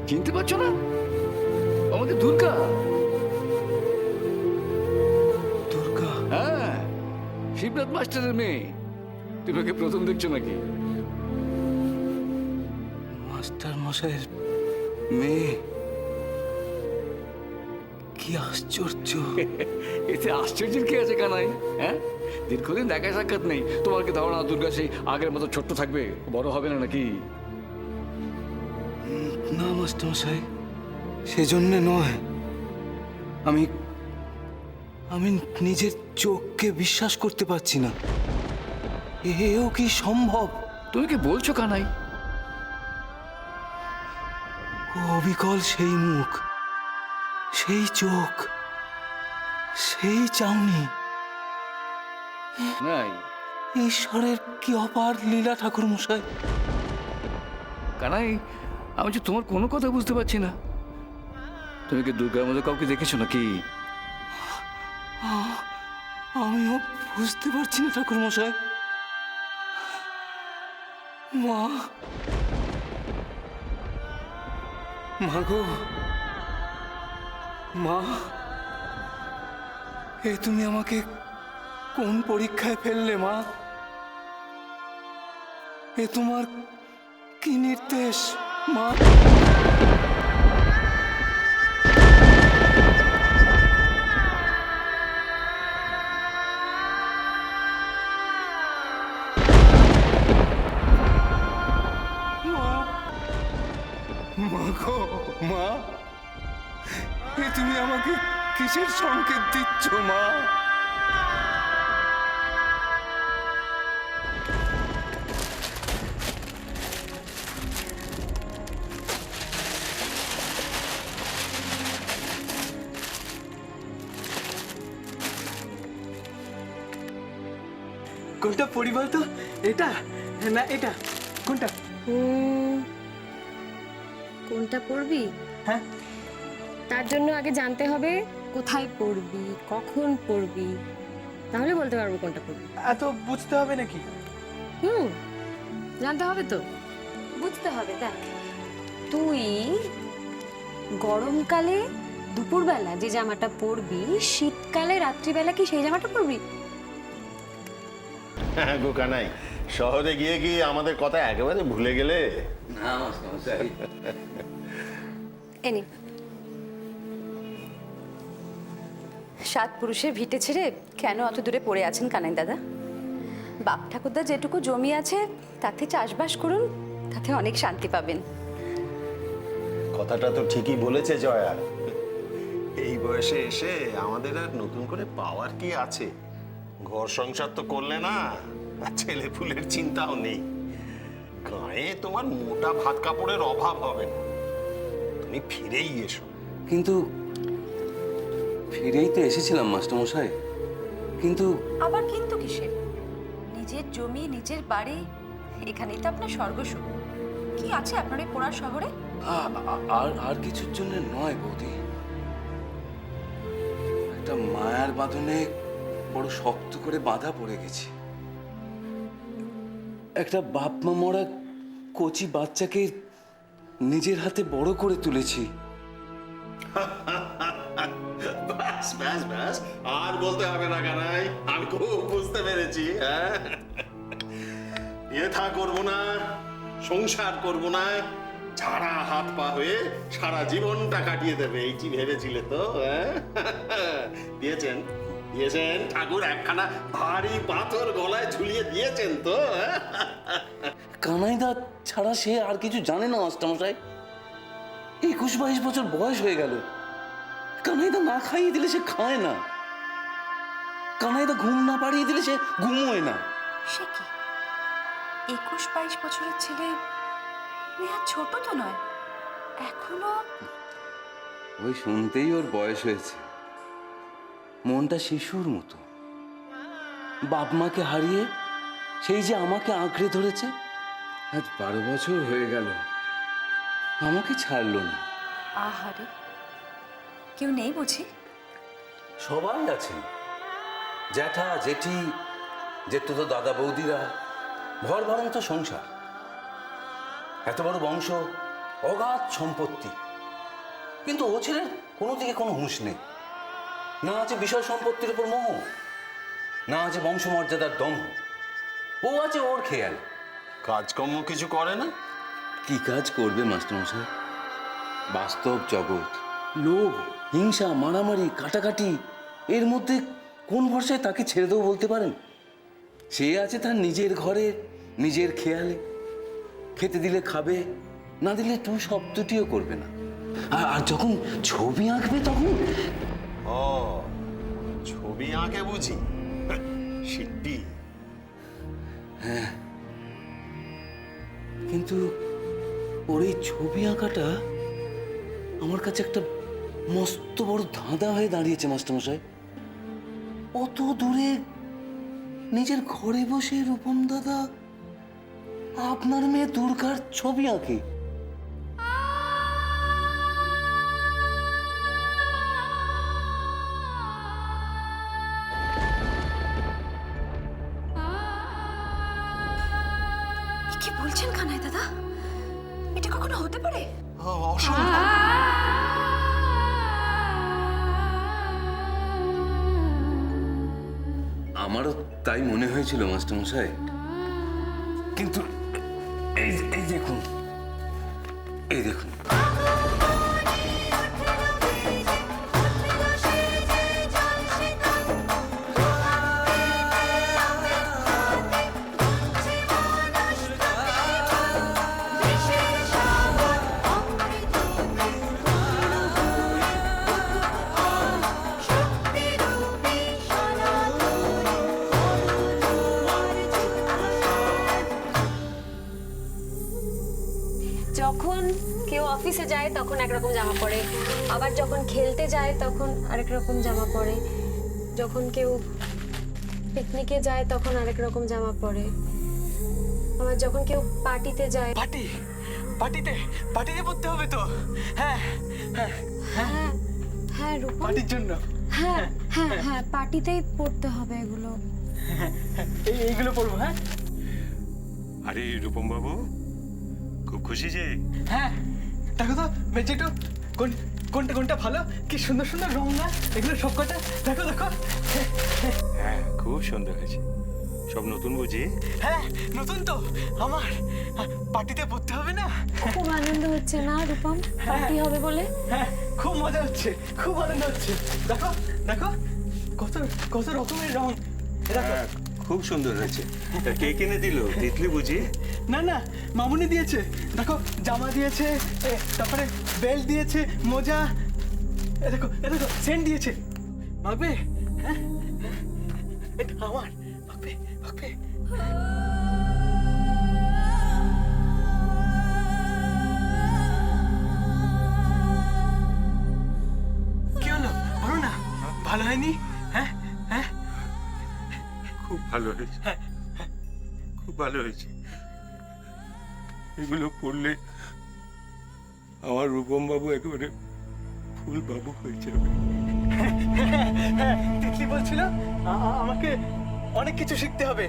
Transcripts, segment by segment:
চিনতে পারছো না? আমাদের দুর্গা। দুর্গা? হ্যাঁ, শিবনাথ মাস্টারের মেয়ে। তুমি ওকে প্রথম দেখছো নাকি? মাস্টার মশাইয়ের মেয়ে? কি আশ্চর্য! এতে আশ্চর্যের কি আছে কানাই? হ্যাঁ, দীর্ঘদিন দেখা সাক্ষাৎ নেই। তোমার কি ধারণা দুর্গা সেই আগের মতো ছোট্ট থাকবে, বড় হবে না নাকি? না মাস্টার মশাই, সেজন্য নয়। আমি আমি নিজের চোখকে বিশ্বাস করতে পারছি না। এও কি সম্ভব? তুমি কি বলছো কানাই? অবিকল সেই মুখ, সেই চোখ, সেই চাউনি। নাই ঈশ্বরের কি অপার লীলা ঠাকুর মশাই! কানাই, আমি যে তোমার কোনো কথা বুঝতে পারছি না। তুমি কি দুর্গার মধ্যে কাউকে দেখেছো নাকি? আমিও বুঝতে পারছি না ঠাকুর মশাই। মা, মা গো, মা, এ তুমি আমাকে কোন পরীক্ষায় ফেললে মা? এ তোমার কি নির্দেশ মা? মা গো, মা, এ তুমি আমাকে কিসের সংকেত দিচ্ছ মা? কোনটা পড়ি বলতো? এটা না এটা? কোনটা? কোনটা পড়বি? হ্যাঁ, তার জন্য আগে জানতে হবে কোথায় পড়বি, কখন পড়বি, তাহলে বলতে পারবো কোনটা পড়বি। এত বুঝতে হবে নাকি? জানতে হবে তো, বুঝতে হবে। দেখ, তুই গরমকালে দুপুরবেলা যে জামাটা পরবি, শীতকালে রাত্রিবেলা কি সেই জামাটা পরবি? হ্যাঁ গো কানাই, শহরে গিয়ে কি আমাদের কথা একেবারে ভুলে গেলে? না মাস্টারমশাই। এনি সাত পুরুষের ভিটে ছেড়ে কেন অত দূরে পড়ে আছেন কানাই দাদা? বাপ ঠাকুরদা যেটুকু জমি আছে তাতে চাষবাস করুন, তাতে অনেক শান্তি পাবেন। কথাটা তো ঠিকই বলেছে জয়া। এই বয়সে এসে আমাদের আর নতুন করে পাওয়ার কি আছে? ঘর সংসার তো করলে না, আর ছেলে ফুলের চিন্তাও নেই। গায়ে তোমার মোটা ভাত কাপড়ের অভাব হবে না। তুমি ফিরেই এসো। কিন্তু ফিরেই তো এসেছিলাম মাস্টারমশাই, কিন্তু আবার কিন্তু কিসের? নিজের জমি, নিজের বাড়ি, এখানেই তো আপনার স্বর্গসুখ। কি আছে আপনার এই পোড়া শহরে? আর আর কিছুর জন্য নয় বৌদি। একটা মায়ার বাঁধনে বড় শক্ত করে বাঁধা পড়ে গেছি। একটা বাপ মা মরা কচি বাচ্চাকে নিজের হাতে বড় করে তুলেছি। ব্যাস ব্যাস ব্যাস, আর বলতে হবে না কানাই, আমি খুব বুঝতে পেরেছি। হ্যাঁ, থা করবো না, সংসার করবো না, ছাড়া হাত পা হয়ে সারা জীবনটা কাটিয়ে দেবে এই যে ভেবেছিলে তো? হ্যাঁ, দিয়েছেন দিয়েছেন ঠাকুর, একখানা ভারী পাথর গলায় ঝুলিয়ে দিয়েছেন তো। কানাইদা ছাড়া সে আর কিছু জানে না মাস্টারমশাই। 21-22 বছর বয়স হয়ে গেল। কানাইদা না খাইয়ে দিলে সে খায় না, কানাইদা ঘুম না পাড়িয়ে দিলে সে ঘুমোয় না। সে কি 21-22 বছরের ছেলে? নেহা ছোট তো নয় এখনো। ওই শুনতেই ওর বয়স হয়েছে। মনটা শিশুর মতো। বাপ মাকে হারিয়ে সেই যে আমাকে আঁকড়ে ধরেছে। আজ 12 বছর হয়ে গেল, আমাকে ছাড়লো না। আহারে, কেউ নেই বুঝি? সবাই আছেন, জ্যাঠা জেঠি, জেঠুতো দাদা বৌদিরা, ঘর ভরন্ত সংসার। এত বড় বংশ, অগাধ সম্পত্তি, কিন্তু ও ছেলের কোনো দিকে কোনো হুঁশ নেই। না আছে বিষয় সম্পত্তির উপর মোহ, না আছে বংশমর্যাদার দম্ভ। ও আছে ওর খেয়াল। কাজকর্ম কিছু করে না? কি কাজ করবে মাস্টারমশাই? বাস্তব জগৎ, লোভ, হিংসা, মারামারি, কাটাকাটি, এর মধ্যে কোন ভরসায় তাকে ছেড়ে দেবো বলতে পারেন? সে আছে তার নিজের ঘরে, নিজের খেয়ালে। খেতে দিলে খাবে, না দিলে টু শব্দটিও করবে না। আর যখন ছবি আঁকবে তখন ও, ছবি আঁকে বুঝি? শিল্পী। কিন্তু ওর এই ছবি আঁকাটা আমার কাছে একটা মস্ত বড় ধাঁধা হয়ে দাঁড়িয়েছে মাস্টারমশাই। অত দূরে নিজের ঘরে বসে রূপম দাদা আপনার মেয়ে দুর্গার ছবি আঁকে। কি বলছেন কানাই দাদা? এটা কখনো হতে পারে? অসম্ভব। আমারও তাই মনে হয়েছিল মাস্টারমশাই, কিন্তু এই এই দেখুন, এই দেখুন। যখন কেউ অফিসে যায় তখন একরকম জামা পরে, আবার যখন খেলতে যায় তখন আরেক রকম জামা পরে, যখন কেউ পিকনিকে যায় তখন আরেক রকম জামা পরে, আবার যখন কেউ পার্টিতে যায়। পার্টিতে পড়তে হবে তো। হ্যাঁ হ্যাঁ হ্যাঁ হ্যাঁ রূপম, পার্টির জন্য। হ্যাঁ হ্যাঁ হ্যাঁ পার্টিতেই পড়তে হবে এগুলো। এইগুলো পরবো। হ্যাঁ আরে রূপম বাবু, খুব খুশি যে। হ্যাঁ, দেখো তো বেঞ্চিটো, কোনটা কোনটা ভালো, কি সুন্দর সুন্দর রং না এগুলো সব কটা। দেখো দেখো। হ্যাঁ, খুব সুন্দর হয়েছে। সব নতুন বুঝি? হ্যাঁ নতুন তো। আমার পার্টিতে পড়তে হবে না। খুব আনন্দ হচ্ছে না রূপম, পার্টি হবে বলে? হ্যাঁ, খুব মজা হচ্ছে, খুব আনন্দ হচ্ছে। দেখো দেখো কত কত রকমের রং। দেখো। হ্যাঁ, খুব সুন্দর হয়েছে। তা কে কিনে দিল? তিতলি বুঝি? না না, মামুনি দিয়েছে। দেখো জামা দিয়েছে, তারপরে বেল্ট দিয়েছে, মোজা, এ দেখো সেন্ট দিয়েছে। মাখবে? হ্যাঁ এটা আমার। মাখবে মাখবে। কি হলো বলো না, ভালো হয়নি? হ্যাঁ হ্যাঁ খুব ভালো হয়েছে, খুব ভালো হয়েছে। এগুলো পড়লে আমার রূপম বাবু একেবারে ফুল বাবু হয়ে যাবে। তিতলি বলছিল আমাকে অনেক কিছু শিখতে হবে,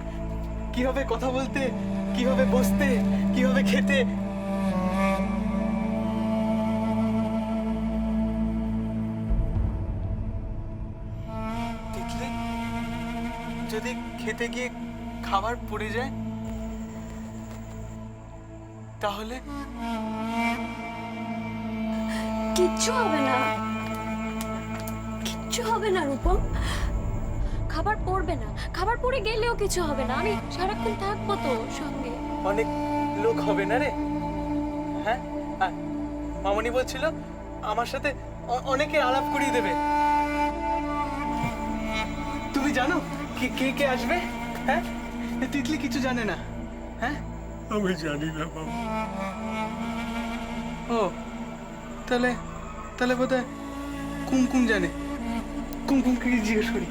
কিভাবে কথা বলতে, কিভাবে বসতে, কিভাবে খেতে। তিতলি, যদি খেতে গিয়ে খাবার পড়ে যায় তাহলে? কিচ্ছু হবে না, কিচ্ছু হবে না রূপম, খাবার পড়বে না, খাবার পড়ে গেলেও কিছু হবে না, আমি সারাক্ষণ থাকবো তো সঙ্গে। অনেক লোক হবে না রে? হ্যাঁ, আর মামনি বলছিল আমার সাথে অনেকের আলাপ করিয়ে দেবে। তুমি জানো কে কে কে আসবে? হ্যাঁ, তিতলি কিছু জানে না। হ্যাঁ, আমি জানি না বাবু। ও তাহলে তাহলে বোধহয় কুমকুম জানে। কুমকুমকে জিজ্ঞেস করি।